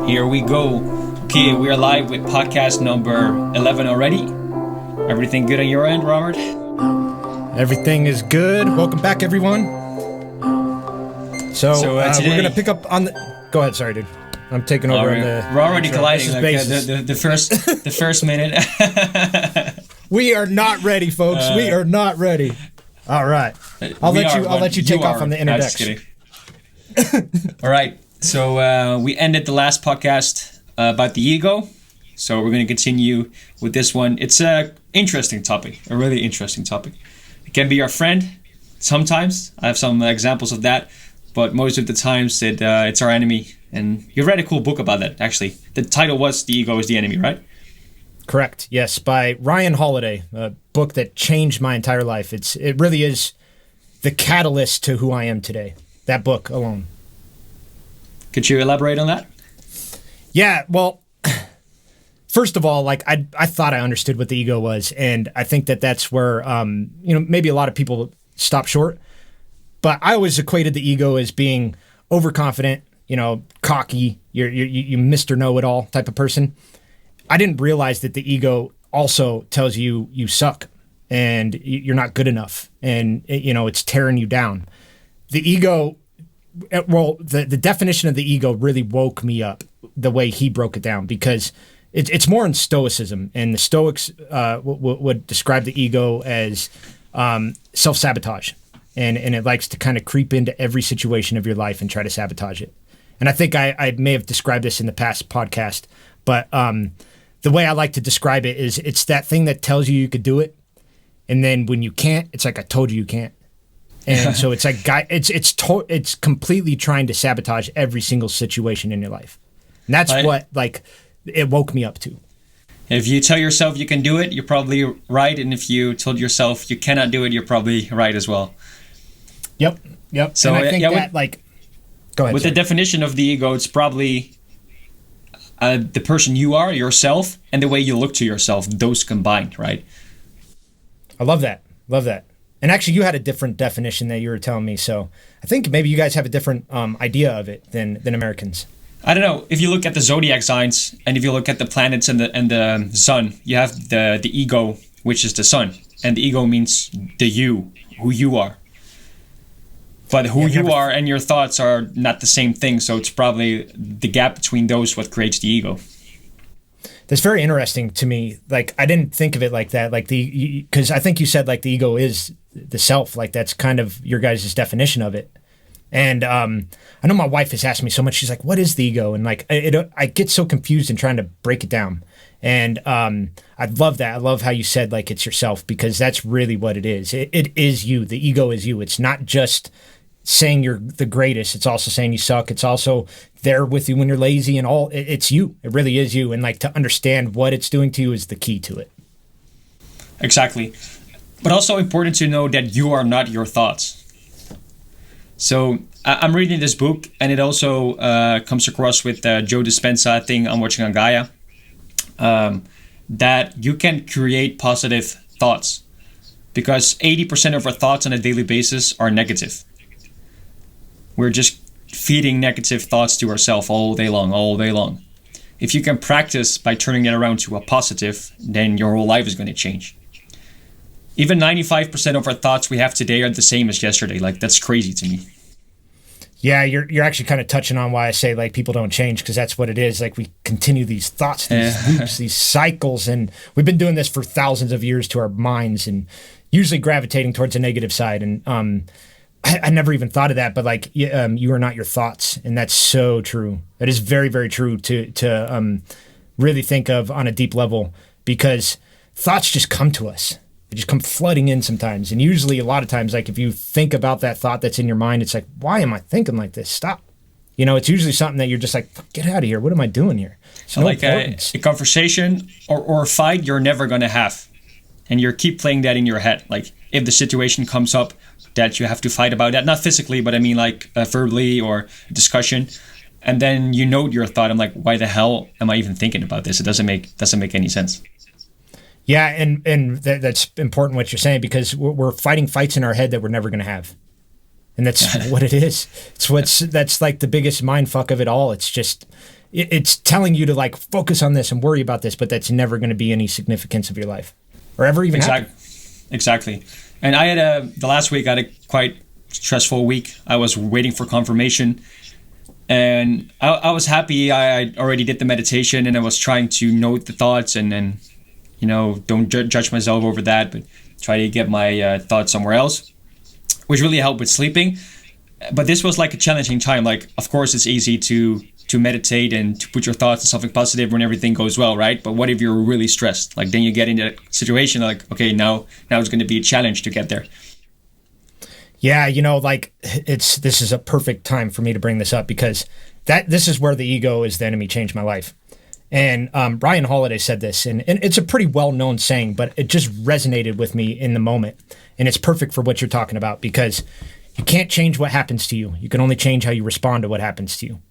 Here we go. Okay, we are live with podcast number 11 already. Everything good on your end, Robert? Everything is good. Welcome back, everyone. So today, we're going to pick up on the... Go ahead, sorry, dude. I'm taking over in the... We're already colliding like the first minute. We are not ready, folks. We are not ready. All right. I'll let you take off on the introduction. All right. So we ended the last podcast about the ego. So we're going to continue with this one. It's a interesting topic, a really interesting topic. It can be our friend sometimes. I have some examples of that. But most of the times it's our enemy. And you read a cool book about that, actually. The title was The Ego is the Enemy, right? Correct. Yes, by Ryan Holiday, a book that changed my entire life. It really is the catalyst to who I am today. That book alone. Could you elaborate on that? Yeah, well, first of all, like I thought I understood what the ego was, and I think that's where maybe a lot of people stop short. But I always equated the ego as being overconfident, cocky, you Mr. Know-it-all type of person. I didn't realize that the ego also tells you suck and you're not good enough, and it's tearing you down. The ego, well, the definition of the ego really woke me up the way he broke it down, because it's more in Stoicism, and the Stoics would describe the ego as self-sabotage, and it likes to kind of creep into every situation of your life and try to sabotage it. And I think I may have described this in the past podcast, but the way I like to describe it is it's that thing that tells you could do it, and then when you can't, it's like, I told you can't. And so it's like it's completely trying to sabotage every single situation in your life. And that's what it woke me up to. If you tell yourself you can do it, you're probably right, and if you told yourself you cannot do it, you're probably right as well. Yep. So and I think go ahead. With the definition of the ego, it's probably the person you are, yourself, and the way you look to yourself, those combined, right? I love that. And actually, you had a different definition that you were telling me, so I think maybe you guys have a different idea of it than Americans. I don't know. If you look at the zodiac signs, and if you look at the planets and the sun, you have the ego, which is the sun, and the ego means the you, who you are. But who you are and your thoughts are not the same thing, so it's probably the gap between those what creates the ego. That's very interesting to me. Like, I didn't think of it like that. Like because I think you said like the ego is the self. Like that's kind of your guys' definition of it. And I know my wife has asked me so much. She's like, "What is the ego?" And like, I get so confused in trying to break it down. And I love that. I love how you said like it's yourself, because that's really what it is. It is you. The ego is you. It's not just saying you're the greatest. It's also saying you suck. It's also there with you when you're lazy and all. It's you. It really is you. And like to understand what it's doing to you is the key to it. Exactly. But also important to know that you are not your thoughts. So I'm reading this book, and it also comes across with Joe Dispenza thing I'm watching on Gaia, that you can create positive thoughts, because 80% of our thoughts on a daily basis are negative. We're just feeding negative thoughts to ourselves all day long. If you can practice by turning it around to a positive, then your whole life is going to change. Even 95% of our thoughts we have today are the same as yesterday. Like, that's crazy to me. Yeah, you're actually kind of touching on why I say like people don't change, because that's what it is. Like, we continue these thoughts, these loops, these cycles, and we've been doing this for thousands of years to our minds, and usually gravitating towards the negative side. And I never even thought of that, but like you are not your thoughts, and that's so true. That is very, very true to really think of on a deep level, because thoughts just come to us. They just come flooding in sometimes, and usually a lot of times, like if you think about that thought that's in your mind, it's like, why am I thinking like this? Stop. It's usually something that you're just like, get out of here. What am I doing here? So like a conversation or a fight you're never going to have, and you keep playing that in your head. Like if the situation comes up that you have to fight about that, not physically, but I mean like verbally or discussion, and then you note your thought. I'm like, why the hell am I even thinking about this? It doesn't make any sense. Yeah, and that's important what you're saying, because we're fighting fights in our head that we're never going to have. And that's what it is. That's like the biggest mind fuck of it all. It's just, it's telling you to like focus on this and worry about this, but that's never going to be any significance of your life or ever even happen. Exactly. And I had the last week I had a quite stressful week. I was waiting for confirmation, and I was happy. I already did the meditation, and I was trying to note the thoughts, and then, don't judge myself over that, but try to get my thoughts somewhere else, which really helped with sleeping. But this was like a challenging time. Like, of course, it's easy to meditate and to put your thoughts on something positive when everything goes well, right? But what if you're really stressed? Like, then you get into that situation like, okay, now it's going to be a challenge to get there. Yeah, like this is a perfect time for me to bring this up because this is where the ego is the enemy changed my life. And Ryan Holiday said this, and it's a pretty well-known saying, but it just resonated with me in the moment. And it's perfect for what you're talking about because you can't change what happens to you. You can only change how you respond to what happens to you.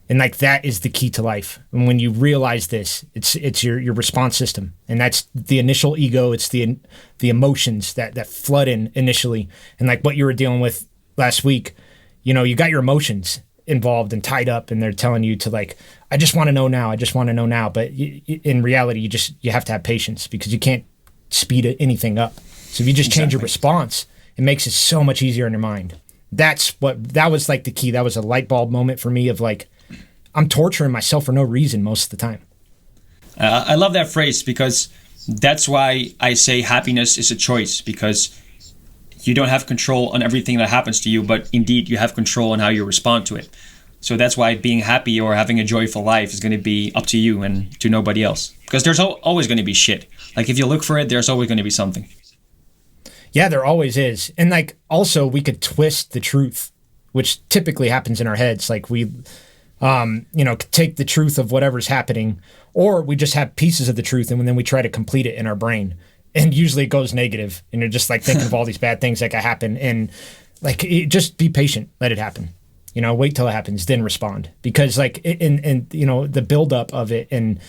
And like that is the key to life. And when you realize this, it's your response system. And that's the initial ego. It's the emotions that flood in initially. And like what you were dealing with last week, you got your emotions involved and tied up, and they're telling you to like, I just want to know now. I just want to know now. But in reality, you have to have patience because you can't speed anything up. So if you just change your response, it makes it so much easier in your mind. That was like the key. That was a light bulb moment for me of like, I'm torturing myself for no reason most of the time. I love that phrase because that's why I say happiness is a choice, because you don't have control on everything that happens to you, but indeed you have control on how you respond to it. So that's why being happy or having a joyful life is going to be up to you and to nobody else. Because there's always going to be shit. Like if you look for it, there's always going to be something. Yeah, there always is. And like also we could twist the truth, which typically happens in our heads. Like we take the truth of whatever's happening, or we just have pieces of the truth and then we try to complete it in our brain. And usually it goes negative and you're just like thinking of all these bad things that could happen. And like, just be patient, let it happen, wait till it happens, then respond. Because like, the buildup of it and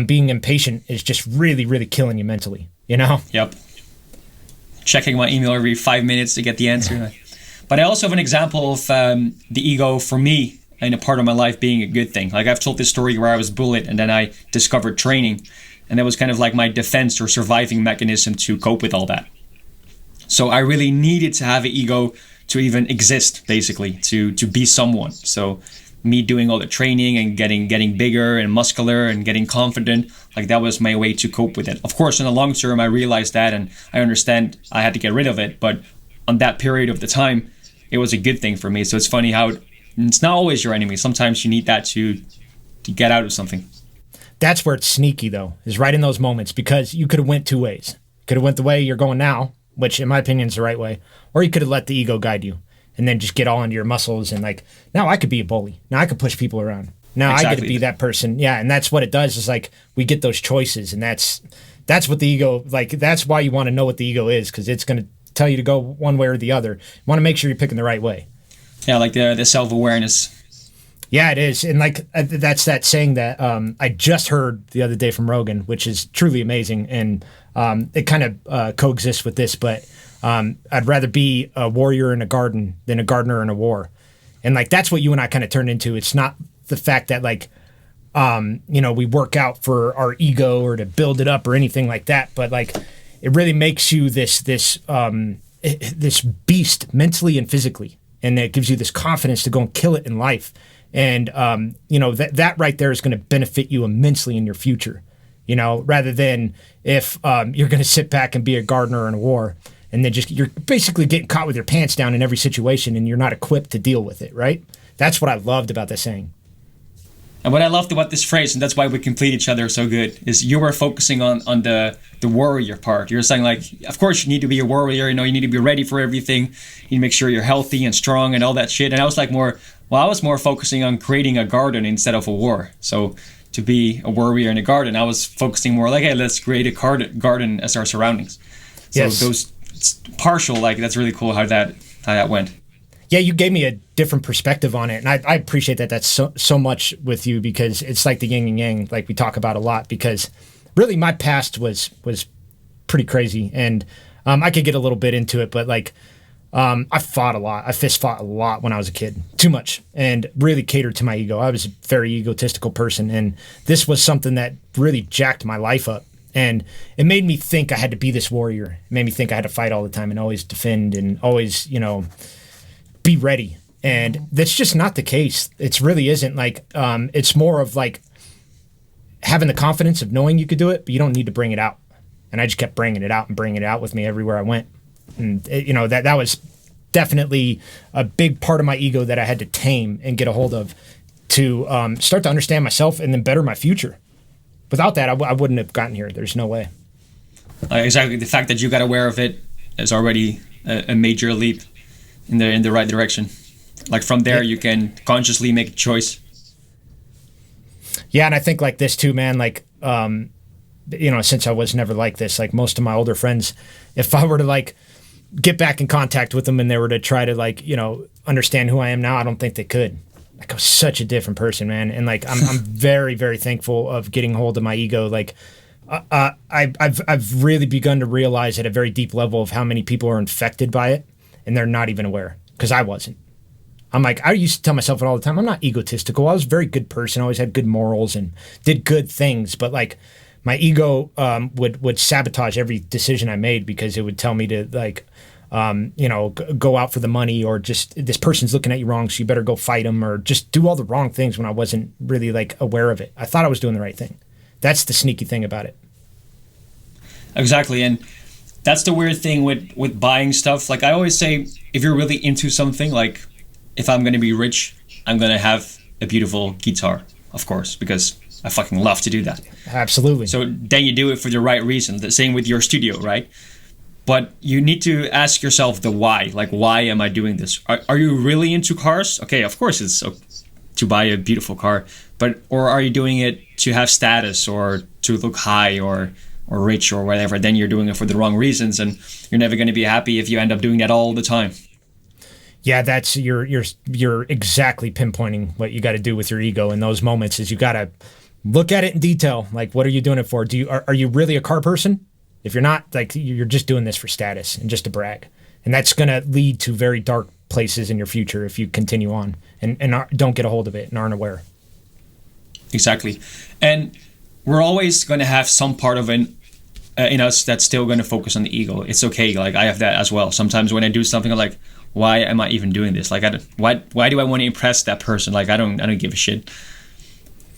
being impatient is just really, really killing you mentally, Yep. Checking my email every 5 minutes to get the answer. But I also have an example of the ego for me in a part of my life being a good thing. Like I've told this story where I was bullied and then I discovered training, and that was kind of like my defense or surviving mechanism to cope with all that. So I really needed to have an ego to even exist, basically, to be someone. So me doing all the training and getting bigger and muscular and getting confident, like that was my way to cope with it. Of course, in the long term, I realized that and I understand I had to get rid of it. But on that period of the time, it was a good thing for me. So it's funny how it's not always your enemy. Sometimes you need that to get out of something. That's where it's sneaky, though, is right in those moments, because you could have went two ways. Could have went the way you're going now, which in my opinion is the right way, or you could have let the ego guide you and then just get all into your muscles and like, now I could be a bully. Now I could push people around. Now exactly. I get to be that person. Yeah, and that's what it does is like we get those choices, and that's what the ego, like that's why you want to know what the ego is, because it's going to tell you to go one way or the other. You want to make sure you're picking the right way. Yeah, like the self-awareness. Yeah, it is. And like that's that saying that I just heard the other day from Rogan, which is truly amazing. And it kind of coexists with this, but I'd rather be a warrior in a garden than a gardener in a war. And like that's what you and I kind of turned into. It's not the fact that like, we work out for our ego or to build it up or anything like that. But like it really makes you this beast mentally and physically. And it gives you this confidence to go and kill it in life. And, that right there is going to benefit you immensely in your future, rather than if you're going to sit back and be a gardener in a war and then you're basically getting caught with your pants down in every situation and you're not equipped to deal with it, right? That's what I loved about this saying. And what I loved about this phrase, and that's why we complete each other so good, is you were focusing on the warrior part. You're saying like, of course you need to be a warrior, you need to be ready for everything. You need to make sure you're healthy and strong and all that shit. And I was like I was more focusing on creating a garden instead of a war. So to be a warrior in a garden, I was focusing more like, hey, let's create a garden as our surroundings. So yes. Those partial, like that's really cool how that went. Yeah, you gave me a different perspective on it, and I appreciate that. That's so much with you, because it's like the yin and yang, like we talk about a lot. Because really, my past was pretty crazy, and I could get a little bit into it, but like I fought a lot. I fist fought a lot when I was a kid, too much, and really catered to my ego. I was a very egotistical person, and this was something that really jacked my life up. And it made me think I had to be this warrior. It made me think I had to fight all the time and always defend and always, be ready. And that's just not the case. It really isn't. Like, it's more of like having the confidence of knowing you could do it, but you don't need to bring it out. And I just kept bringing it out and bringing it out with me everywhere I went. And that was definitely a big part of my ego that I had to tame and get a hold of to start to understand myself and then better my future. Without that, I wouldn't have gotten here. There's no way. Exactly. The fact that you got aware of it is already a major leap in the right direction. Like from there, you can consciously make a choice. Yeah, and I think like this too, man. Like, since I was never like this, like most of my older friends, if I were to like get back in contact with them and they were to try to like, understand who I am now, I don't think they could. Like I was such a different person, man. And like, I'm very, very thankful of getting hold of my ego. Like, I've really begun to realize at a very deep level of how many people are infected by it and they're not even aware, because I wasn't. I'm like, I used to tell myself it all the time. I'm not egotistical. I was a very good person. I always had good morals and did good things. But like my ego would sabotage every decision I made because it would tell me to like, go out for the money, or just this person's looking at you wrong, so you better go fight them, or just do all the wrong things when I wasn't really like aware of it. I thought I was doing the right thing. That's the sneaky thing about it. Exactly. And that's the weird thing with buying stuff. Like I always say, if you're really into something, like if I'm going to be rich, I'm going to have a beautiful guitar, of course, because I fucking love to do that. Absolutely. So then you do it for the right reason. The same with your studio, right? But you need to ask yourself the why. Like, why am I doing this? Are you really into cars? Okay, of course it's to buy a beautiful car. Or are you doing it to have status or to look high or rich or whatever? Then you're doing it for the wrong reasons, and you're never going to be happy if you end up doing that all the time. Yeah, that's you're exactly pinpointing what you got to do with your ego in those moments. Is you got to look at it in detail. Like, what are you doing it for? Are you really a car person? If you're not, like, you're just doing this for status and just to brag. And that's going to lead to very dark places in your future if you continue on and don't get a hold of it and aren't aware. Exactly. And we're always going to have some part of it in us that's still going to focus on the ego. It's okay. Like, I have that as well. Sometimes when I do something, I'm like, why am I even doing this? Like, why do I want to impress that person? Like, I don't give a shit.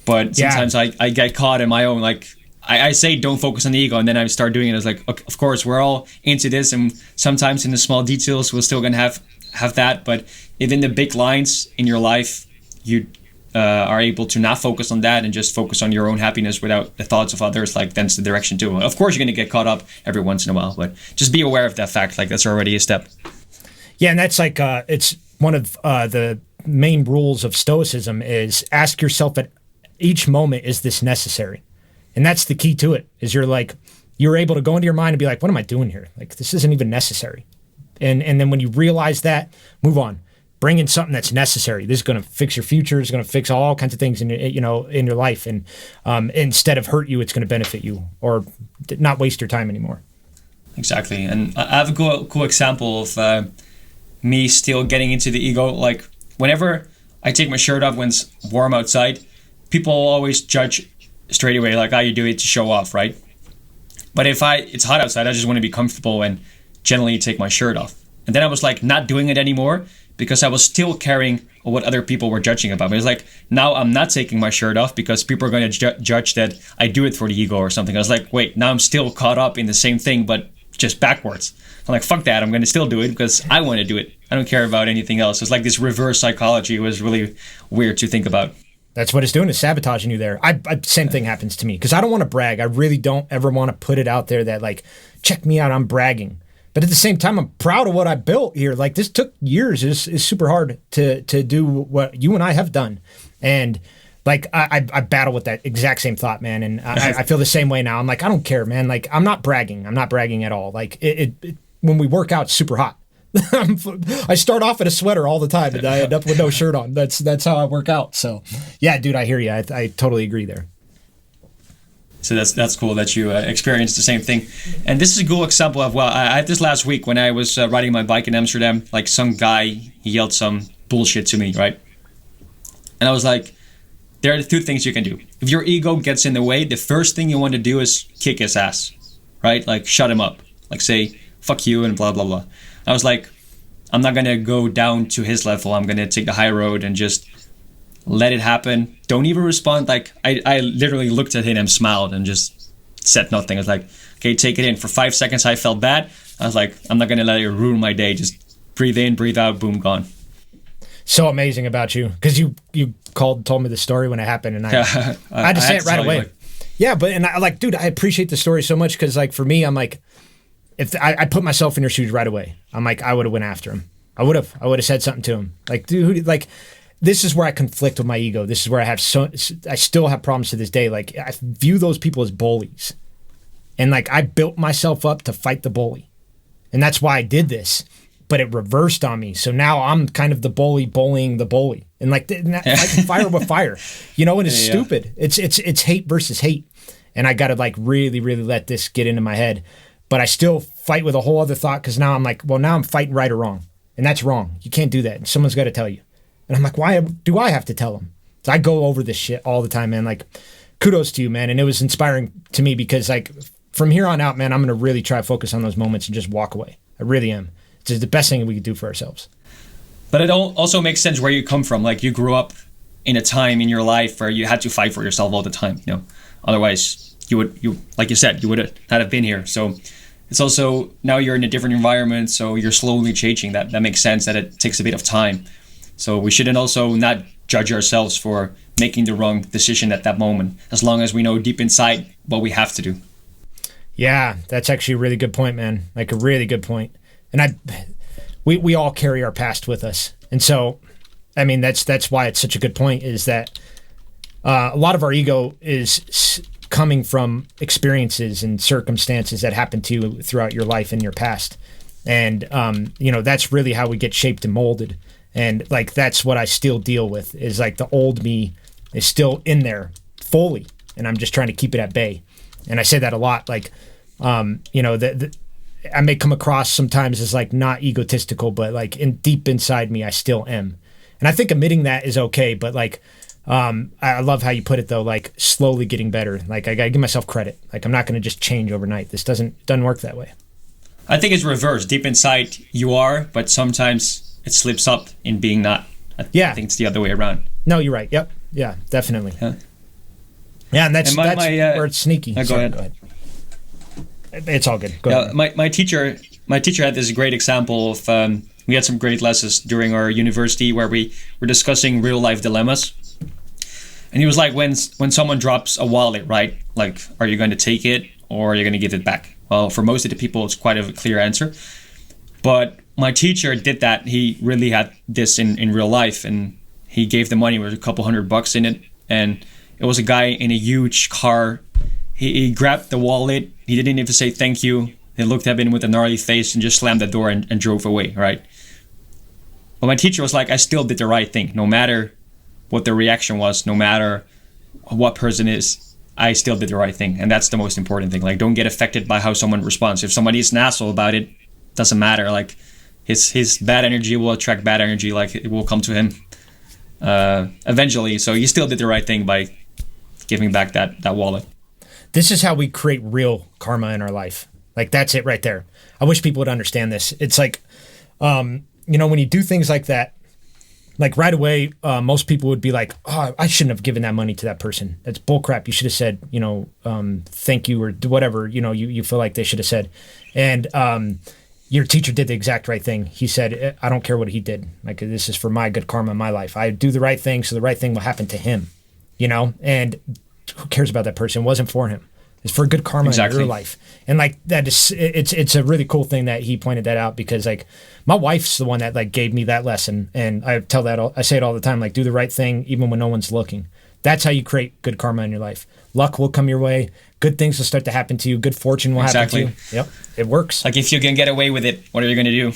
But sometimes I get caught in my own, like, I say don't focus on the ego, and then I start doing it. I was like, okay, of course, we're all into this, and sometimes in the small details, we're still going to have that. But if in the big lines in your life, you are able to not focus on that and just focus on your own happiness without the thoughts of others, like, that's the direction too. Of course, you're going to get caught up every once in a while, but just be aware of that fact. Like, that's already a step. Yeah, and that's like, it's one of the main rules of Stoicism is ask yourself at each moment, is this necessary? And that's the key to it, is you're able to go into your mind and be like, what am I doing here? Like, this isn't even necessary. And then when you realize that, move on. Bring in something that's necessary. This is going to fix your future. It's going to fix all kinds of things in your life. And instead of hurt you, it's going to benefit you or not waste your time anymore. Exactly. And I have a cool example of me still getting into the ego. Like, whenever I take my shirt off when it's warm outside, people always judge straight away, like, you do it to show off, right? But if it's hot outside, I just want to be comfortable and generally take my shirt off. And then I was like not doing it anymore because I was still caring what other people were judging about me. It's like, now I'm not taking my shirt off because people are going to judge that I do it for the ego or something. I was like, wait, now I'm still caught up in the same thing, but just backwards. I'm like, fuck that, I'm going to still do it because I want to do it. I don't care about anything else. It's like this reverse psychology. It was really weird to think about. That's what it's doing, is sabotaging you there. Same thing happens to me because I don't want to brag. I really don't ever want to put it out there that, like, check me out, I'm bragging. But at the same time, I'm proud of what I built here. Like, this took years. It's super hard to do what you and I have done. And like, I battle with that exact same thought, man. And I feel the same way now. I'm like, I don't care, man. Like, I'm not bragging. I'm not bragging at all. Like, when we work out, it's super hot. I start off in a sweater all the time and I end up with no shirt on. That's how I work out. So yeah, dude, I hear you. I totally agree there. So that's cool that you experienced the same thing. And this is a cool example of, well, I had this last week when I was riding my bike in Amsterdam. Like some guy, he yelled some bullshit to me, right? And I was like, there are two things you can do. If your ego gets in the way, the first thing you want to do is kick his ass, right? Like shut him up, like say, fuck you and blah, blah, blah. I was like, I'm not going to go down to his level. I'm going to take the high road and just let it happen. Don't even respond. Like I literally looked at him and smiled and just said nothing. I was like, okay, take it in. For 5 seconds, I felt bad. I was like, I'm not going to let it ruin my day. Just breathe in, breathe out, boom, gone. So amazing about you, because you told me the story when it happened, and I had to say it right away. Yeah, but and I like, dude, I appreciate the story so much, because like for me, I'm like, if I put myself in your shoes right away, I'm like, I would have went after him. I would have said something to him. Like, dude, like this is where I conflict with my ego. This is where I still have problems to this day. Like I view those people as bullies, and like I built myself up to fight the bully, and that's why I did this. But it reversed on me. So now I'm kind of the bully bullying the bully. And like fighting fire with fire, you know, and it's stupid. It's hate versus hate. And I got to like really, really let this get into my head. But I still fight with a whole other thought, because now I'm like, well, now I'm fighting right or wrong. And that's wrong. You can't do that. And someone's got to tell you. And I'm like, why do I have to tell them? So I go over this shit all the time, man. Like, kudos to you, man. And it was inspiring to me, because like from here on out, man, I'm going to really try to focus on those moments and just walk away. I really am. It's the best thing we could do for ourselves. But it also makes sense where you come from. Like you grew up in a time in your life where you had to fight for yourself all the time. You know, otherwise like you said, you would not have been here. So it's also now you're in a different environment, so you're slowly changing. That makes sense. That it takes a bit of time. So we shouldn't also not judge ourselves for making the wrong decision at that moment, as long as we know deep inside what we have to do. Yeah, that's actually a really good point, man. Like a really good point. And we all carry our past with us. And so, I mean, that's why it's such a good point, is that a lot of our ego is coming from experiences and circumstances that happened to you throughout your life and your past. And, you know, that's really how we get shaped and molded. And like, that's what I still deal with, is like the old me is still in there fully. And I'm just trying to keep it at bay. And I say that a lot, like, you know, I may come across sometimes as like not egotistical, but like deep inside me, I still am. And I think admitting that is okay. But like, I love how you put it though, like slowly getting better. Like I gotta give myself credit. Like I'm not going to just change overnight. This doesn't work that way. I think it's reversed. Deep inside you are, but sometimes it slips up in being not. I think it's the other way around. No, you're right. Yep. Yeah, definitely. Yeah, and that's where it's sneaky. Go ahead. It's all good. Go ahead. My teacher had this great example of we had some great lessons during our university where we were discussing real life dilemmas, and he was like, when someone drops a wallet, right? Like, are you going to take it or are you going to give it back? Well, for most of the people, it's quite a clear answer. But my teacher did that. He really had this in real life, and he gave the money with a couple $100 in it, and it was a guy in a huge car. He grabbed the wallet. He didn't even say thank you. He looked at him with a gnarly face and just slammed the door and drove away, right? But my teacher was like, I still did the right thing. No matter what the reaction was, no matter what person is, I still did the right thing. And that's the most important thing. Like, don't get affected by how someone responds. If somebody is an asshole about it, doesn't matter. Like, his bad energy will attract bad energy. Like, it will come to him eventually. So you still did the right thing by giving back that wallet. This is how we create real karma in our life. Like, that's it right there. I wish people would understand this. It's like, you know, when you do things like that, like right away, most people would be like, oh, I shouldn't have given that money to that person. That's bullcrap. You should have said, you know, thank you or whatever, you know, you feel like they should have said. And your teacher did the exact right thing. He said, I don't care what he did. Like, this is for my good karma in my life. I do the right thing, so the right thing will happen to him, you know? And who cares about that person? It wasn't for him. It's for good karma in your life. And like that is, it's a really cool thing that he pointed that out, because like my wife's the one that like gave me that lesson. And I say it all the time, like, do the right thing even when no one's looking. That's how you create good karma in your life. Luck will come your way. Good things will start to happen to you. Good fortune will happen to you. Yep. It works. Like, if you can get away with it, what are you going to do?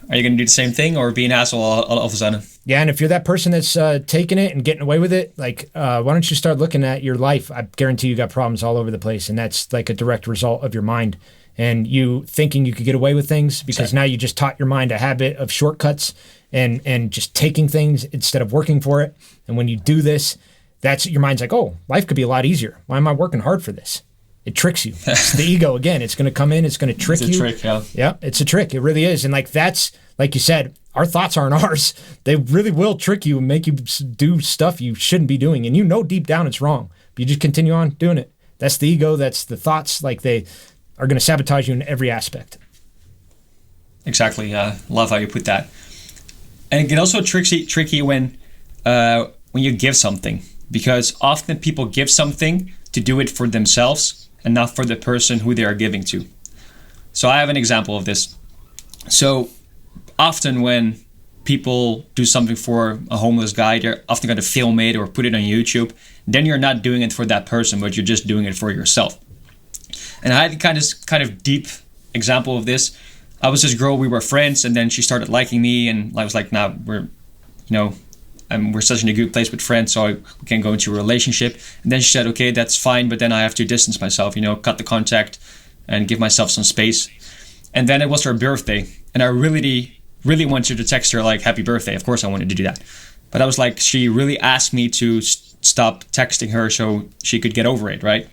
Are you going to do the same thing or be an asshole all of a sudden? Yeah, and if you're that person that's taking it and getting away with it, like, why don't you start looking at your life? I guarantee you got problems all over the place, and that's like a direct result of your mind and you thinking you could get away with things because now you just taught your mind a habit of shortcuts and just taking things instead of working for it. And when you do this, that's your mind's like, oh, life could be a lot easier. Why am I working hard for this? It tricks you. It's the ego again. It's going to come in. It's going to trick you. It's a trick, yeah. Yeah, it's a trick. It really is. And like that's, like you said, our thoughts aren't ours. They really will trick you and make you do stuff you shouldn't be doing. And you know deep down it's wrong. But you just continue on doing it. That's the ego. That's the thoughts. Like they are going to sabotage you in every aspect. Exactly. Love how you put that. And it can also tricky when you give something. Because often people give something to do it for themselves and not for the person who they are giving to. So I have an example of this. So often when people do something for a homeless guy, they're often going to film it or put it on YouTube. Then you're not doing it for that person, but you're just doing it for yourself. And I had a kind of deep example of this. I was this girl, we were friends, and then she started liking me, and I was like, nah, we're such in a good place with friends, so we can go into a relationship. And then she said, okay, that's fine, but then I have to distance myself, cut the contact and give myself some space. And then it was her birthday, and I really, really wanted to text her like, happy birthday. Of course I wanted to do that. But I was like, she really asked me to stop texting her so she could get over it, right?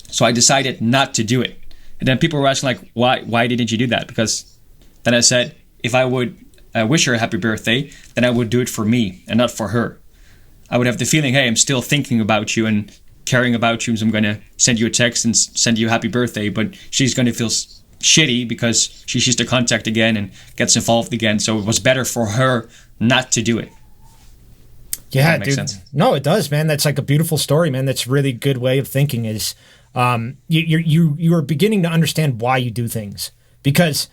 So I decided not to do it. And then people were asking like, why didn't you do that? Because then I said, if I would wish her a happy birthday, then I would do it for me and not for her. I would have the feeling, hey, I'm still thinking about you and caring about you, so I'm going to send you a text and send you a happy birthday, but she's going to feel shitty because she sees the contact again and gets involved again, so it was better for her not to do it. Yeah, dude. Sense. No, it does, man. That's like a beautiful story, man. That's a really good way of thinking is you are beginning to understand why you do things, because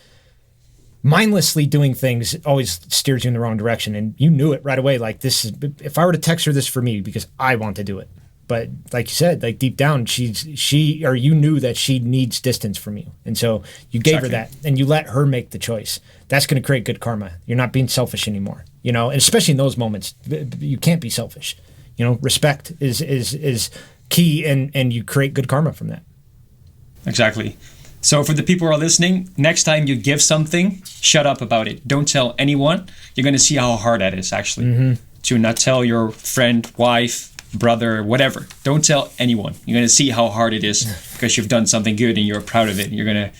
mindlessly doing things always steers you in the wrong direction. And you knew it right away. Like, this is, if I were to text her this for me because I want to do it. But like you said, like deep down, you knew that she needs distance from you. And so you gave her that and you let her make the choice. That's going to create good karma. You're not being selfish anymore, and especially in those moments, you can't be selfish. Respect is key, and you create good karma from that. Exactly. So for the people who are listening, next time you give something, shut up about it. Don't tell anyone. You're going to see how hard that is, actually, to not tell your friend, wife, brother, whatever. Don't tell anyone. You're going to see how hard it is because you've done something good and you're proud of it. You're going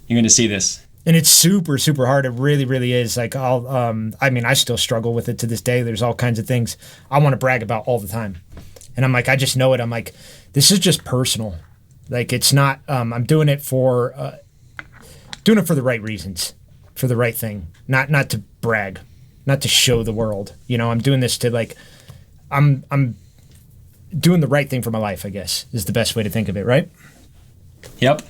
to see this. And it's super, super hard. It really, really is. Like, I still struggle with it to this day. There's all kinds of things I want to brag about all the time. And I'm like, I just know it. I'm like, this is just personal. Like, it's not, I'm doing it for the right reasons, for the right thing, not to brag, not to show the world. I'm doing this to like, I'm doing the right thing for my life, I guess, is the best way to think of it, right? Yep.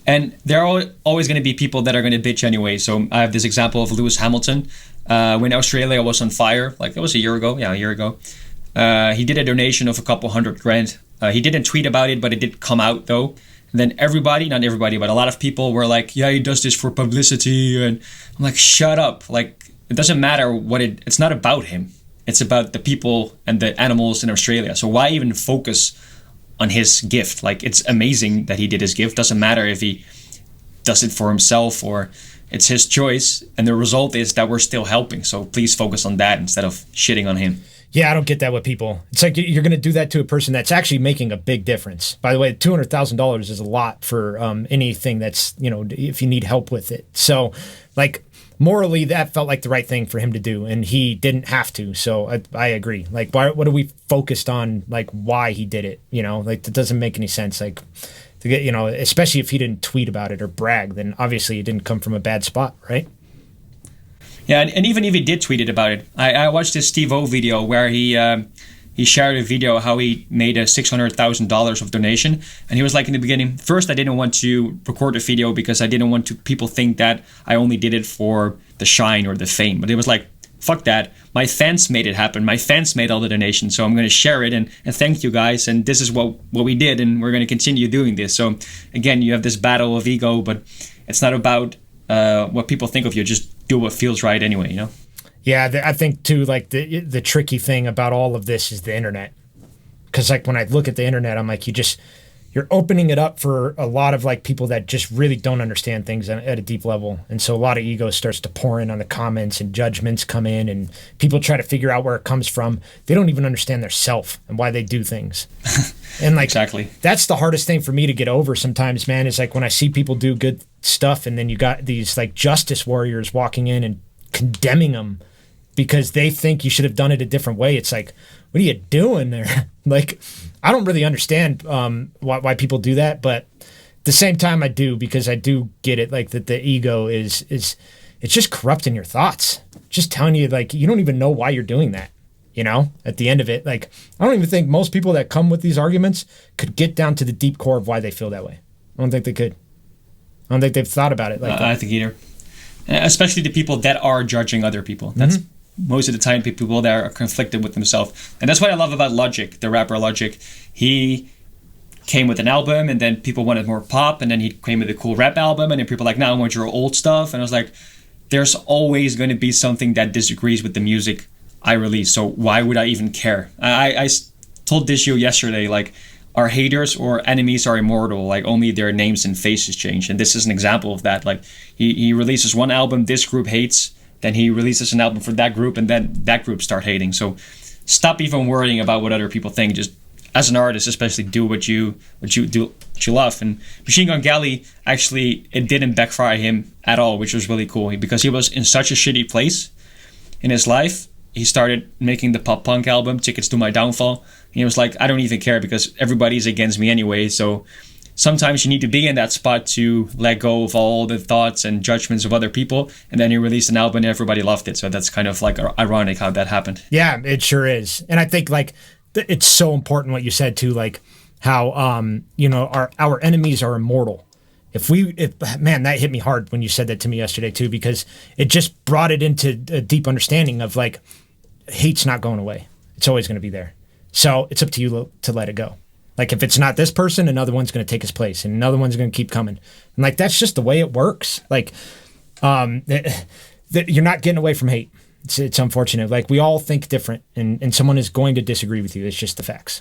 And there are always going to be people that are going to bitch anyway. So I have this example of Lewis Hamilton. When Australia was on fire, like that was a year ago. He did a donation of a couple $100,000. He didn't tweet about it, but it did come out though. And then not everybody, but a lot of people were like, yeah, he does this for publicity. And I'm like, shut up. Like, it doesn't matter it's not about him. It's about the people and the animals in Australia. So why even focus on his gift? Like, it's amazing that he did his gift. Doesn't matter if he does it for himself or it's his choice. And the result is that we're still helping. So please focus on that instead of shitting on him. Yeah, I don't get that with people. It's like you're going to do that to a person that's actually making a big difference. By the way, $200,000 is a lot for anything that's, if you need help with it. So, like, morally, that felt like the right thing for him to do, and he didn't have to. So I agree. Like, what are we focused on, like, why he did it? Like, that doesn't make any sense. Like, to get, especially if he didn't tweet about it or brag, then obviously it didn't come from a bad spot, right? Yeah, and even if he did tweet it about it, I watched this Steve O video where he shared a video how he made a $600,000 of donation, and he was like in the beginning, first I didn't want to record the video because I didn't want people think that I only did it for the shine or the fame, but it was like, fuck that, my fans made it happen, my fans made all the donations, so I'm going to share it and thank you guys, and this is what we did, and we're going to continue doing this. So again, you have this battle of ego, but it's not about what people think of you. Just do what feels right anyway, Yeah, I think too, like the tricky thing about all of this is the internet. Because like when I look at the internet, I'm like, you're opening it up for a lot of like people that just really don't understand things at a deep level. And so a lot of ego starts to pour in on the comments, and judgments come in, and people try to figure out where it comes from. They don't even understand their self and why they do things. And like, exactly. That's the hardest thing for me to get over sometimes, man, is like when I see people do good stuff and then you got these like justice warriors walking in and condemning them because they think you should have done it a different way. It's like, what are you doing there? Like, I don't really understand why people do that, but at the same time I do, because I do get it, like that the ego is it's just corrupting your thoughts. Just telling you, like, you don't even know why you're doing that, at the end of it. Like, I don't even think most people that come with these arguments could get down to the deep core of why they feel that way. I don't think they could. I don't think they've thought about it like that. I think either. Especially the people that are judging other people. That's most of the time people that are conflicted with themselves. And that's what I love about Logic, the rapper Logic. He came with an album, and then people wanted more pop, and then he came with a cool rap album, and then people were like, no, I want your old stuff. And I was like, there's always going to be something that disagrees with the music I release, so why would I even care? I told this yesterday, like, our haters or enemies are immortal, like only their names and faces change. And this is an example of that. Like, he releases one album this group hates, then he releases an album for that group, and then that group start hating. So stop even worrying about what other people think. Just as an artist, especially, do what you love. And Machine Gun Kelly, actually, it didn't backfire him at all, which was really cool, because he was in such a shitty place in his life. He started making the pop punk album, Tickets to My Downfall. And he was like, I don't even care because everybody's against me anyway. So sometimes you need to be in that spot to let go of all the thoughts and judgments of other people. And then he released an album and everybody loved it. So that's kind of like ironic how that happened. Yeah, it sure is. And I think like it's so important what you said too, like how, our enemies are immortal. Man, that hit me hard when you said that to me yesterday too, because it just brought it into a deep understanding of like, hate's not going away. It's always going to be there. So it's up to you to let it go. Like, if it's not this person, another one's going to take his place, and another one's going to keep coming. And like, that's just the way it works. Like, you're not getting away from hate. It's unfortunate. Like, we all think different, and someone is going to disagree with you. It's just the facts.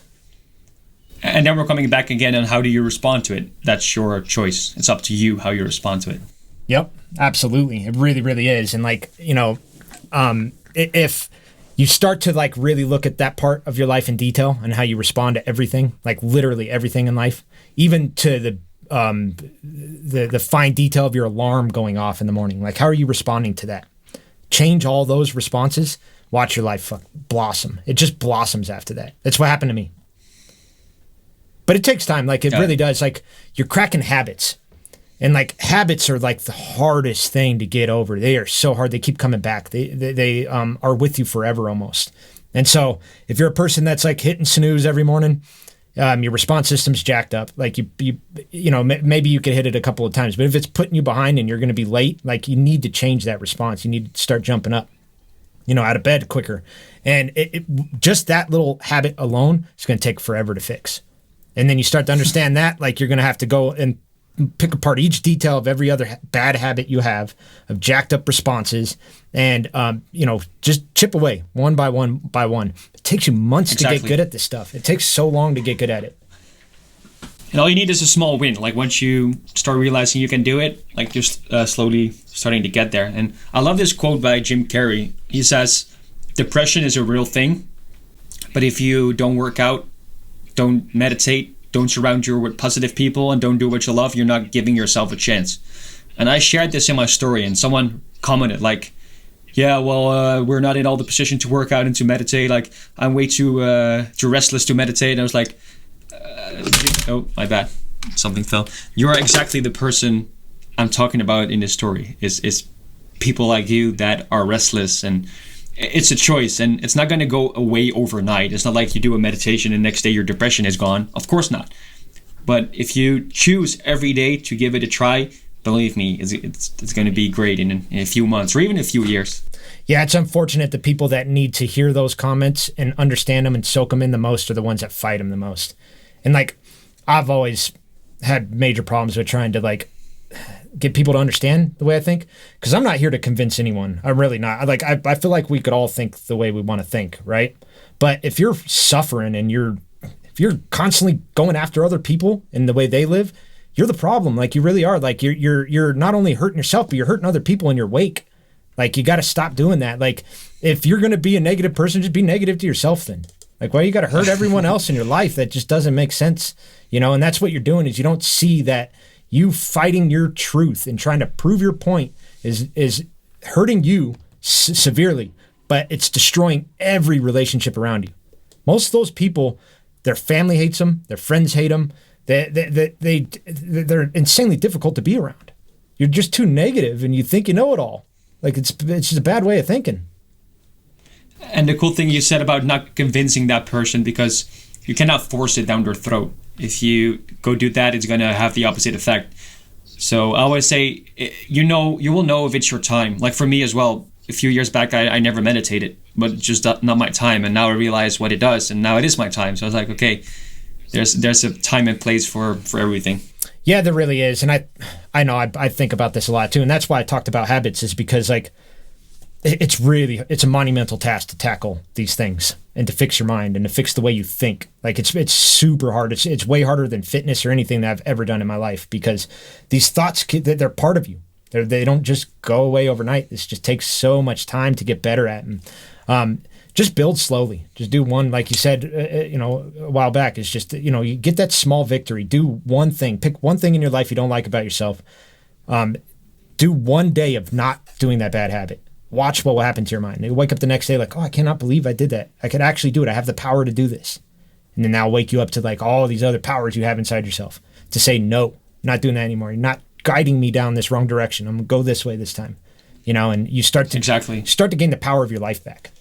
And then we're coming back again on how do you respond to it? That's your choice. It's up to you how you respond to it. Yep, absolutely. It really, really is. And like, if you start to like really look at that part of your life in detail and how you respond to everything, like literally everything in life, even to the fine detail of your alarm going off in the morning. Like, how are you responding to that? Change all those responses. Watch your life blossom. It just blossoms after that. That's what happened to me. But it takes time. Like, it really does. Like, you're cracking habits. And like, habits are like the hardest thing to get over. They are so hard. They keep coming back. They are with you forever almost. And so if you're a person that's like hitting snooze every morning, your response system's jacked up. Like, maybe you could hit it a couple of times, but if it's putting you behind and you're going to be late, like, you need to change that response. You need to start jumping up, out of bed quicker. And it just that little habit alone is going to take forever to fix. And then you start to understand that, like, you're going to have to go and pick apart each detail of every other bad habit you have of jacked up responses, and just chip away one by one by one. It takes you months to get good at this stuff. It takes so long to get good at it. And all you need is a small win. Like, once you start realizing you can do it, like, you're slowly starting to get there. And I love this quote by Jim Carrey. He says, depression is a real thing, but if you don't work out, don't meditate, don't surround you with positive people, and don't do what you love, you're not giving yourself a chance. And I shared this in my story, and someone commented like, yeah, well, we're not in all the position to work out and to meditate. Like, I'm way too restless to meditate. And I was like, oh, my bad. Something fell. You're exactly the person I'm talking about in this story. Is people like you that are restless, and it's a choice, and it's not going to go away overnight. It's not like you do a meditation and next day your depression is gone. Of course not. But if you choose every day to give it a try, believe me, it's going to be great in a few months or even a few years. Yeah, it's unfortunate the people that need to hear those comments and understand them and soak them in the most are the ones that fight them the most. And like, I've always had major problems with trying to like get people to understand the way I think, because I'm not here to convince anyone. I'm really not. I feel like we could all think the way we want to think, right? But if you're suffering and if you're constantly going after other people and the way they live, you're the problem. Like, you really are. Like, you're not only hurting yourself, but you're hurting other people in your wake. Like, you got to stop doing that. Like, if you're going to be a negative person, just be negative to yourself then. Like, why you got to hurt everyone else in your life? That just doesn't make sense, you know? And that's what you're doing, is you don't see that you fighting your truth and trying to prove your point is hurting you severely, but it's destroying every relationship around you. Most of those people, their family hates them, their friends hate them. They're insanely difficult to be around. You're just too negative, and you think you know it all. Like, it's just a bad way of thinking. And the cool thing you said about not convincing that person, because you cannot force it down their throat. If you go do that, it's going to have the opposite effect. So I always say, you will know if it's your time. Like, for me as well, a few years back, I never meditated, but just not my time. And now I realize what it does, and now it is my time. So I was like, okay, there's a time and place for everything. Yeah, there really is. And I know I think about this a lot too. And that's why I talked about habits, is because, like, it's a monumental task to tackle these things and to fix your mind and to fix the way you think. Like, it's super hard. It's way harder than fitness or anything that I've ever done in my life, because these thoughts, they're part of you. They don't just go away overnight. This just takes so much time to get better at. And just build slowly. Just do one, like you said, a while back, is just, you get that small victory. Do one thing. Pick one thing in your life you don't like about yourself. Do one day of not doing that bad habit. Watch what will happen to your mind. You wake up the next day like, oh, I cannot believe I did that. I could actually do it. I have the power to do this. And then that'll wake you up to, like, all these other powers you have inside yourself to say, no, I'm not doing that anymore. You're not guiding me down this wrong direction. I'm going to go this way this time. And you start to gain the power of your life back.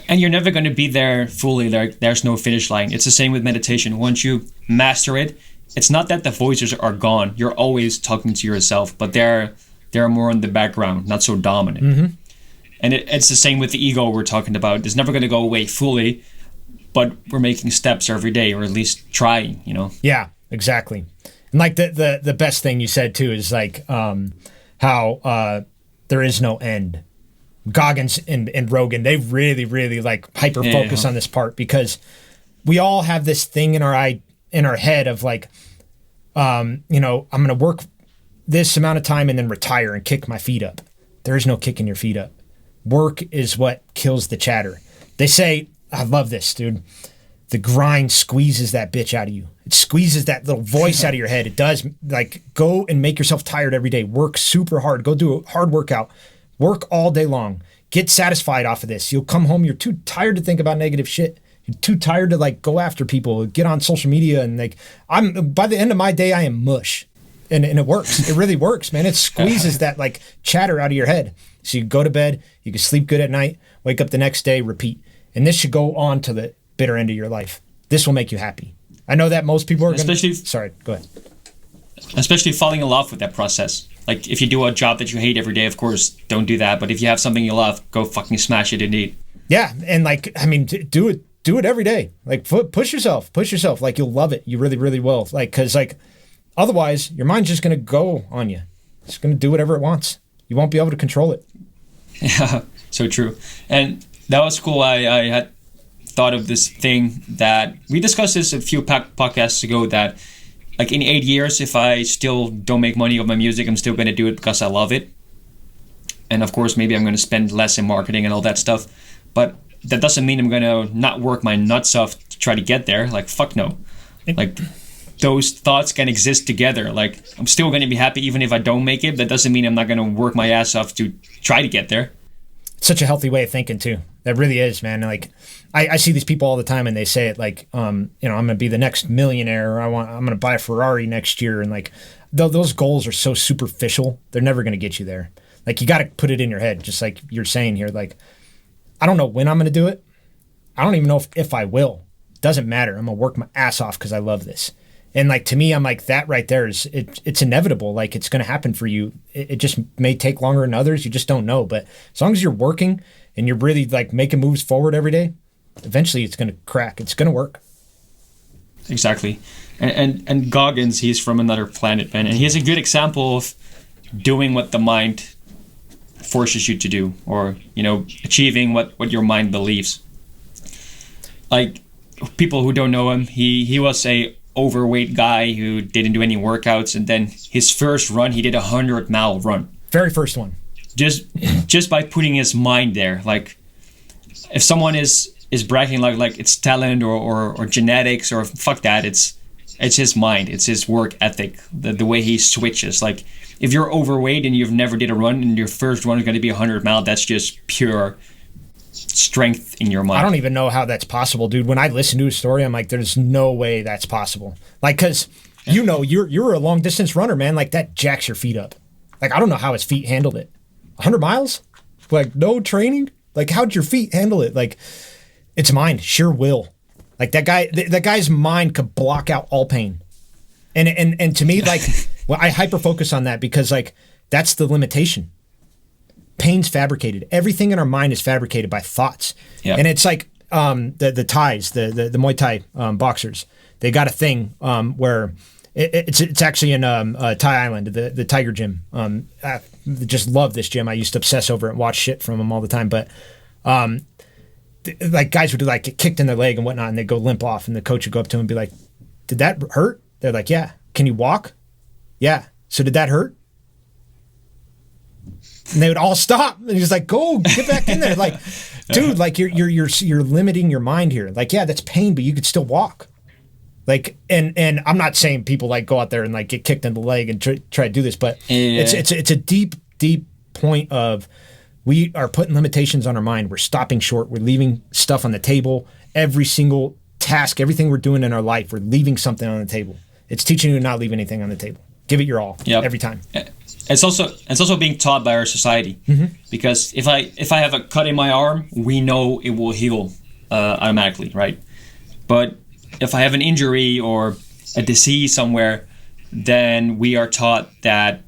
And you're never going to be there fully. There's no finish line. It's the same with meditation. Once you master it, it's not that the voices are gone. You're always talking to yourself, but they're more in the background, not so dominant. Mm-hmm. And it's the same with the ego we're talking about. It's never going to go away fully, but we're making steps every day, or at least trying, Yeah, exactly. And, like, the best thing you said too is, like, how there is no end. Goggins and Rogan, they really, really, like, hyper focus on this part, because we all have this thing in our head of, like, I'm going to work this amount of time and then retire and kick my feet up. There is no kicking your feet up. Work is what kills the chatter. They say, I love this, dude, the grind squeezes that bitch out of you. It squeezes that little voice out of your head. It does. Like, go and make yourself tired every day. Work super hard. Go do a hard workout. Work all day long. Get satisfied off of this. You'll come home, you're too tired to think about negative shit. You're too tired to, like, go after people, get on social media, and, like, by the end of my day, I am mush. And it works. It really works, man. It squeezes that, like, chatter out of your head. So you go to bed, you can sleep good at night, wake up the next day, repeat. And this should go on to the bitter end of your life. This will make you happy. I know that most people are going to... Sorry, go ahead. Especially falling in love with that process. Like, if you do a job that you hate every day, of course, don't do that. But if you have something you love, go fucking smash it indeed. Yeah, and, like, I mean, do it every day. Like, push yourself. Like, you'll love it. You really, really will. Like, because, like, otherwise, your mind's just going to go on you. It's going to do whatever it wants. You won't be able to control it. Yeah, so true. And that was cool. I had thought of this thing that we discussed this a few podcasts ago, that, like, in 8 years, if I still don't make money off my music, I'm still going to do it because I love it. And of course, maybe I'm going to spend less in marketing and all that stuff. But that doesn't mean I'm going to not work my nuts off to try to get there. Like, fuck no. Like, those thoughts can exist together. Like, I'm still going to be happy even if I don't make it. That doesn't mean I'm not going to work my ass off to try to get there. It's such a healthy way of thinking too. That really is, man. Like, I see these people all the time, and they say it like, I'm going to be the next millionaire, or I'm going to buy a Ferrari next year. And, like, those goals are so superficial. They're never going to get you there. Like, you got to put it in your head, just like you're saying here. Like, I don't know when I'm going to do it. I don't even know if I will. It doesn't matter. I'm going to work my ass off because I love this. And, like, to me, I'm like, that right there it's inevitable. Like, it's going to happen for you. It just may take longer than others. You just don't know. But as long as you're working and you're really, like, making moves forward every day, eventually it's going to crack. It's going to work. Exactly. And Goggins, he's from another planet, man, and he has a good example of doing what the mind forces you to do, or achieving what your mind believes. Like, people who don't know him, he was a overweight guy who didn't do any workouts, and then his first run, he did a 100-mile run. Very first one. Just by putting his mind there. Like, if someone is bragging like it's talent or genetics, or fuck that, it's his mind, it's his work ethic, the way he switches. Like, if you're overweight and you've never did a run, and your first run is going to be 100-mile, that's just pure strength in your mind. I don't even know how that's possible, dude. When I listen to a story, I'm like, there's no way that's possible. Like, because you're a long distance runner, man. Like, that jacks your feet up. Like, I don't know how his feet handled it. 100 miles? Like, no training? Like, how'd your feet handle it? Like, it's mind, sheer will. Like, that guy's mind could block out all pain. And to me, like, well, I hyper focus on that because, like, that's the limitation. Pain's fabricated. Everything in our mind is fabricated by thoughts. Yep. And it's like the Thais, the Muay Thai boxers. They got a thing where it's actually in Thai Island, the Tiger Gym. I just love this gym. I used to obsess over it and watch shit from them all the time. But like, guys would like get kicked in their leg and whatnot, and they'd go limp off, and the coach would go up to them and be like, "Did that hurt?" They're like, "Yeah." "Can you walk?" "Yeah." "So did that hurt?" And they would all stop, and he's like, "Go get back in there." Like, dude, like you're limiting your mind here. Like, yeah, that's pain, but you could still walk. Like, and I'm not saying people like go out there and like get kicked in the leg and try to do this, but it's a deep point of, we are putting limitations on our mind. We're stopping short. We're leaving stuff on the table. Every single task, everything we're doing in our life, we're leaving something on the table. It's teaching you to not leave anything on the table. Give it your all every time. It's also being taught by our society, because if I have a cut in my arm, we know it will heal automatically, right? But if I have an injury or a disease somewhere, then we are taught that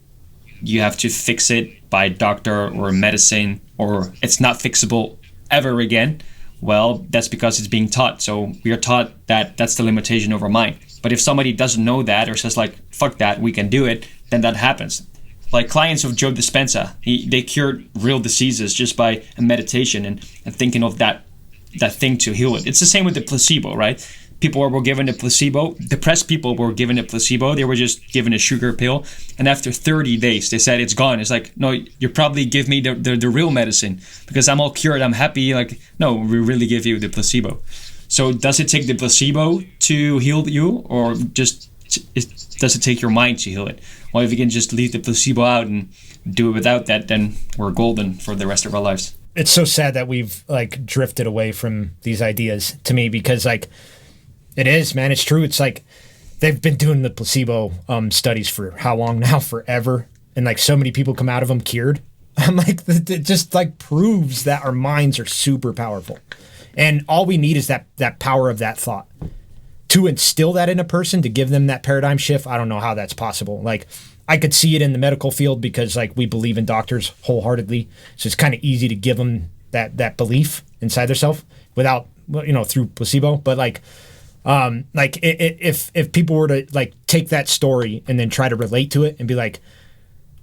you have to fix it by doctor or medicine, or it's not fixable ever again. Well, that's because it's being taught. So we are taught that that's the limitation of our mind. But if somebody doesn't know that, or says like, fuck that, we can do it, then that happens. Like, clients of Joe Dispenza, they cured real diseases just by a meditation and thinking of that thing to heal it. It's the same with the placebo, right? People were given a placebo. Depressed people were given a placebo. They were just given a sugar pill. And after 30 days, they said it's gone. It's like, no, you probably give me the real medicine because I'm all cured. I'm happy. Like, no, we really give you the placebo. So does it take the placebo to heal you, or just does it take your mind to heal it? Well, if you can just leave the placebo out and do it without that, then we're golden for the rest of our lives. It's so sad that we've like drifted away from these ideas, to me, because like, it is, man. It's true. It's like they've been doing the placebo studies for how long now? Forever. And like, so many people come out of them cured. I'm like, it just like proves that our minds are super powerful. And all we need is that power of that thought. To instill that in a person, to give them that paradigm shift, I don't know how that's possible. Like, I could see it in the medical field because like we believe in doctors wholeheartedly. So it's kind of easy to give them that belief inside themselves without, through placebo. But like if people were to like take that story and then try to relate to it and be like,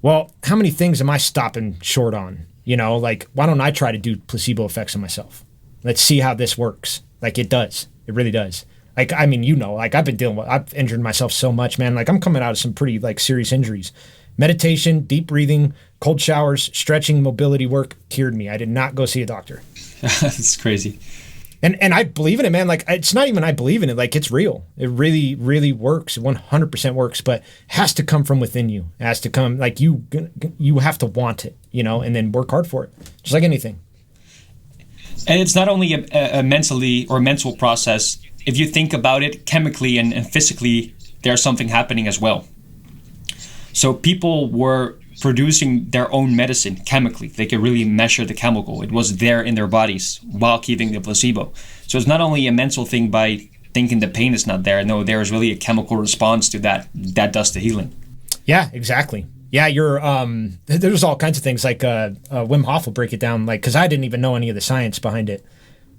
well, how many things am I stopping short on? Like, why don't I try to do placebo effects on myself? Let's see how this works. Like, it does. It really does. Like, I mean, like, I've injured myself so much, man. Like, I'm coming out of some pretty like serious injuries. Meditation, deep breathing, cold showers, stretching, mobility work cured me. I did not go see a doctor. That's crazy. And I believe in it, man. Like, it's not even I believe in it. Like, it's real. It really, really works. It 100% works, but it has to come from within you. It has to come, like, you have to want it, and then work hard for it. Just like anything. And it's not only a mentally or mental process. If you think about it chemically and physically, there's something happening as well. So people were producing their own medicine chemically. They could really measure the chemical. It was there in their bodies while keeping the placebo. So it's not only a mental thing by thinking the pain is not there. No, there is really a chemical response to that does the healing. Yeah, exactly. Yeah, there's all kinds of things like Wim Hof will break it down, like, because I didn't even know any of the science behind it,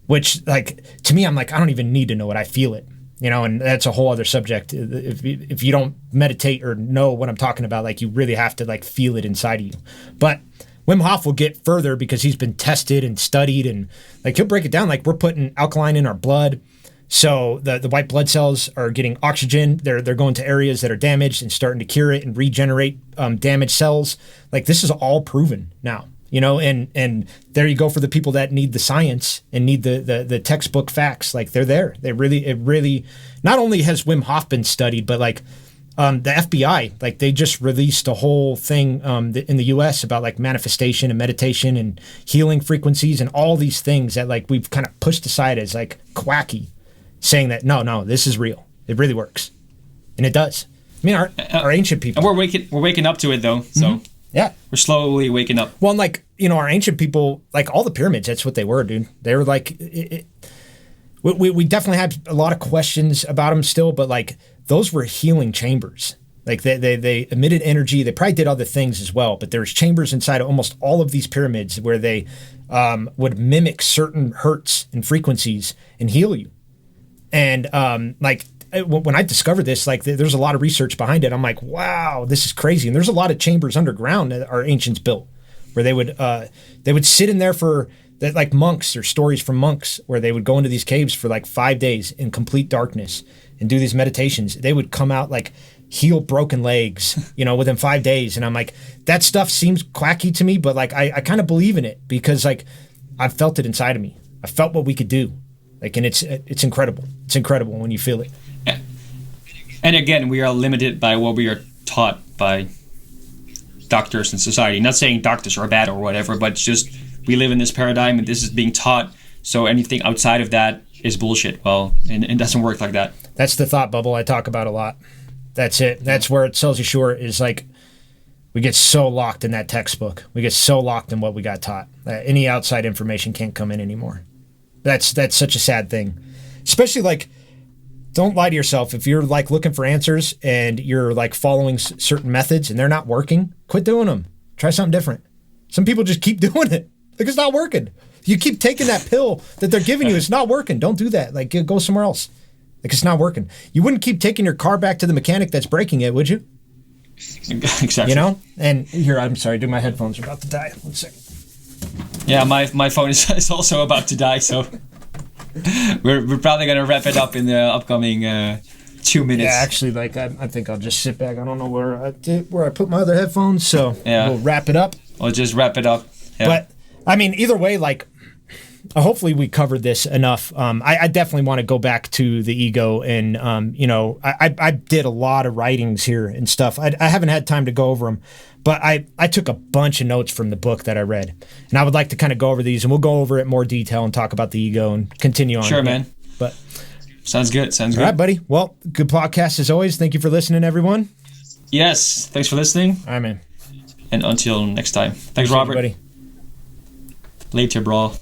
which, like, to me, I'm like, I don't even need to know it. I feel it. and that's a whole other subject. If you don't meditate or know what I'm talking about, like, you really have to like feel it inside of you. But Wim Hof will get further because he's been tested and studied, and like he'll break it down. Like, we're putting alkaline in our blood, so the white blood cells are getting oxygen. They're going to areas that are damaged and starting to cure it and regenerate damaged cells. Like, this is all proven now. And there you go for the people that need the science and need the textbook facts. Like, they're there. It really, not only has Wim Hof been studied, but like the FBI, like, they just released a whole thing in the US about like manifestation and meditation and healing frequencies and all these things that like we've kind of pushed aside as like quacky, saying that no, this is real. It really works, and it does. I mean, our ancient people. And we're waking up to it though. So. Mm-hmm. Yeah. We're slowly waking up. Well, and like, our ancient people, like all the pyramids, that's what they were, dude. They were like, we definitely have a lot of questions about them still, but like those were healing chambers. Like they emitted energy. They probably did other things as well, but there's chambers inside of almost all of these pyramids where they would mimic certain hertz and frequencies and heal you. And like, when I discovered this, like there's a lot of research behind it. I'm like, wow, this is crazy. And there's a lot of chambers underground that our ancients built where they would sit in there for that, like monks, or stories from monks where they would go into these caves for like 5 days in complete darkness and do these meditations. They would come out like heal broken legs, within 5 days. And I'm like, that stuff seems quacky to me, but like, I kind of believe in it because like I've felt it inside of me. I felt what we could do. Like, and it's incredible. It's incredible when you feel it. And again, we are limited by what we are taught by doctors and society. Not saying doctors are bad or whatever, but it's just we live in this paradigm and this is being taught. So anything outside of that is bullshit. Well, and it doesn't work like that. That's the thought bubble I talk about a lot. That's it. That's where it sells you short, is like we get so locked in that textbook. We get so locked in what we got taught. Any outside information can't come in anymore. That's such a sad thing. Especially like, don't lie to yourself. If you're like looking for answers and you're like following certain methods and they're not working, quit doing them. Try something different. Some people just keep doing it. Like, it's not working. You keep taking that pill that they're giving you. It's not working. Don't do that. Like, go somewhere else. Like, it's not working. You wouldn't keep taking your car back to the mechanic that's breaking it, would you? Exactly. And here, I'm sorry, dude, my headphones are about to die. 1 second. Yeah, my phone is also about to die, so we're probably gonna wrap it up in the upcoming 2 minutes. Yeah, actually, like I think I'll just sit back. I don't know where I put my other headphones, so yeah. We'll wrap it up. We'll just wrap it up. Yeah. But I mean, either way, like, hopefully we covered this enough. I definitely want to go back to the ego, and I did a lot of writings here and stuff. I haven't had time to go over them, but I took a bunch of notes from the book that I read, and I would like to kind of go over these, and we'll go over it in more detail and talk about the ego and continue on. Sure, man. But sounds good. All right, buddy. Well, good podcast as always. Thank you for listening, everyone. Yes, thanks for listening. All right, man. And until next time. Thanks, Robert. Everybody. Later, bro.